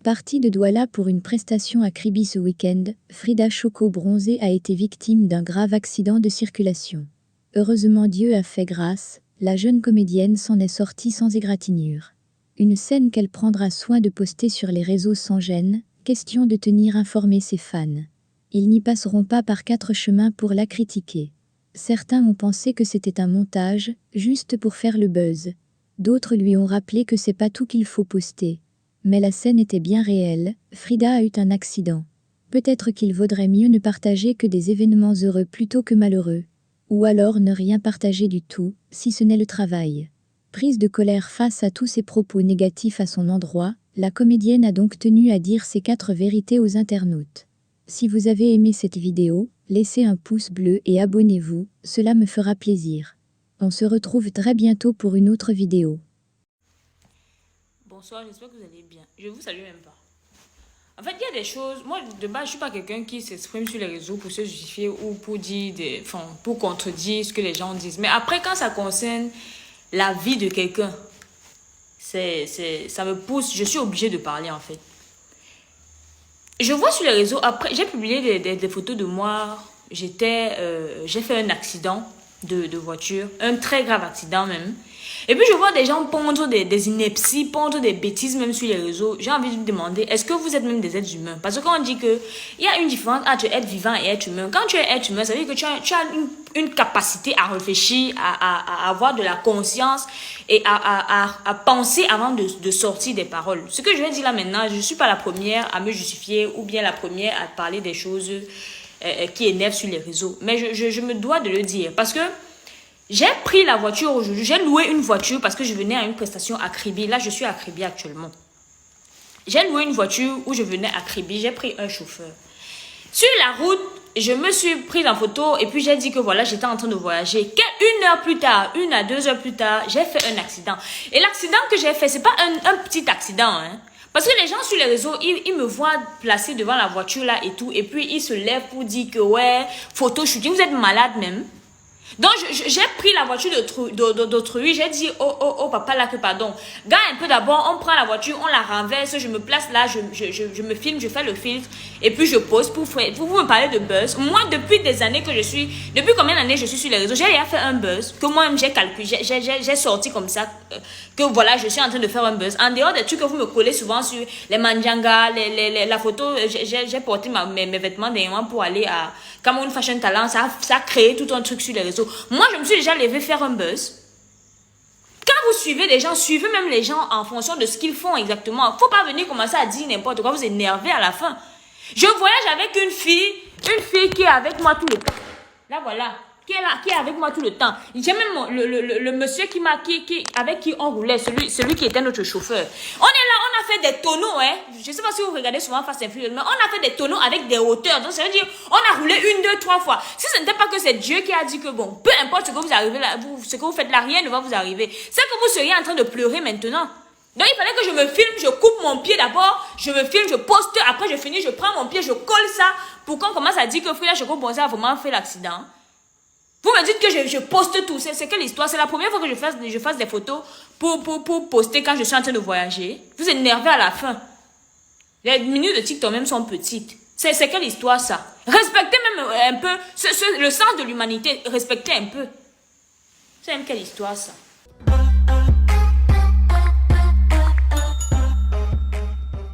Partie de Douala pour une prestation à Kribi ce week-end, Frida Choco bronzée a été victime d'un grave accident de circulation. Heureusement Dieu a fait grâce, la jeune comédienne s'en est sortie sans égratignure. Une scène qu'elle prendra soin de poster sur les réseaux sans gêne, question de tenir informés ses fans. Ils n'y passeront pas par quatre chemins pour la critiquer. Certains ont pensé que c'était un montage, juste pour faire le buzz. D'autres lui ont rappelé que c'est pas tout qu'il faut poster. Mais la scène était bien réelle, Frida a eu un accident. Peut-être qu'il vaudrait mieux ne partager que des événements heureux plutôt que malheureux. Ou alors ne rien partager du tout, si ce n'est le travail. Prise de colère face à tous ces propos négatifs à son endroit, la comédienne a donc tenu à dire ses 4 vérités aux internautes. Si vous avez aimé cette vidéo, laissez un pouce bleu et abonnez-vous, cela me fera plaisir. On se retrouve très bientôt pour une autre vidéo. Bonsoir, j'espère que vous allez bien. Je vous salue même pas. En fait, il y a des choses... Moi, de base, je suis pas quelqu'un qui s'exprime sur les réseaux pour se justifier ou pour dire pour contredire ce que les gens disent. Mais après, quand ça concerne la vie de quelqu'un, ça me pousse... Je suis obligée de parler, en fait. Je vois sur les réseaux... Après, j'ai publié des photos de moi. J'ai fait un accident de voiture. Un très grave accident, même. Et puis, je vois des gens pondre des inepties, pondre des bêtises même sur les réseaux. J'ai envie de me demander, est-ce que vous êtes même des êtres humains? Parce que quand on dit qu'il y a une différence entre être vivant et être humain, quand tu es être humain, ça veut dire que tu as une capacité à réfléchir, à avoir de la conscience et à penser avant de sortir des paroles. Ce que je vais dire là maintenant, je ne suis pas la première à me justifier ou bien la première à parler des choses qui énervent sur les réseaux. Mais je me dois de le dire parce que j'ai pris la voiture aujourd'hui, j'ai loué une voiture parce que je venais à une prestation à Kribi. Là, je suis à Kribi actuellement. J'ai loué une voiture où je venais à Kribi, j'ai pris un chauffeur. Sur la route, je me suis prise en photo et puis j'ai dit que voilà, j'étais en train de voyager. Une heure plus tard, 1 à 2 heures plus tard, j'ai fait un accident. Et l'accident que j'ai fait, c'est pas un petit accident, hein. Parce que les gens sur les réseaux, ils me voient placé devant la voiture là et tout. Et puis, ils se lèvent pour dire que ouais, photo shooting, vous êtes malade même. Donc, j'ai pris la voiture d'autrui. J'ai dit, oh, papa, là, que pardon. Gars, un peu d'abord, on prend la voiture, on la renverse, je me place là, je me filme, je fais le filtre. Et puis, je pose pour vous me parler de buzz. Moi, depuis des années que depuis combien d'années je suis sur les réseaux, j'ai déjà fait un buzz. Que moi-même, j'ai calculé, j'ai sorti comme ça. Que voilà, je suis en train de faire un buzz. En dehors des trucs que vous me collez souvent sur les manjangas, la photo, j'ai porté mes vêtements dernièrement pour aller à Cameroun Fashion Talent. Ça a créé tout un truc sur les réseaux. Moi, je me suis déjà levée faire un buzz. Quand vous suivez les gens, suivez même les gens en fonction de ce qu'ils font exactement. Faut pas venir commencer à dire n'importe quoi, vous énervez à la fin. Je voyage avec une fille qui est avec moi tout le temps. Là, voilà. Qui est avec moi tout le temps. J'ai même le monsieur avec qui on roulait, celui qui était notre chauffeur. On est là, on a fait des tonneaux, hein. Je ne sais pas si vous regardez souvent Fast and Furious, mais on a fait des tonneaux avec des hauteurs. Donc, ça veut dire, on a roulé 1, 2, 3 fois. Si ce n'était pas que c'est Dieu qui a dit que bon, peu importe ce que vous arrivez là, ce que vous faites là, rien ne va vous arriver. C'est que vous seriez en train de pleurer maintenant. Donc, il fallait que je me filme, je coupe mon pied d'abord, je me filme, je poste, après je finis, je prends mon pied, je colle ça pour qu'on commence à dire que Frida Choco Bronzée a vraiment fait l'accident. Vous me dites que je poste tout. C'est quelle histoire? C'est la première fois que je fasse des photos pour poster quand je suis en train de voyager. Vous énervez à la fin. Les minutes de TikTok même sont petites. C'est quelle histoire ça? Respectez même un peu le sens de l'humanité. Respectez un peu. C'est même quelle histoire ça?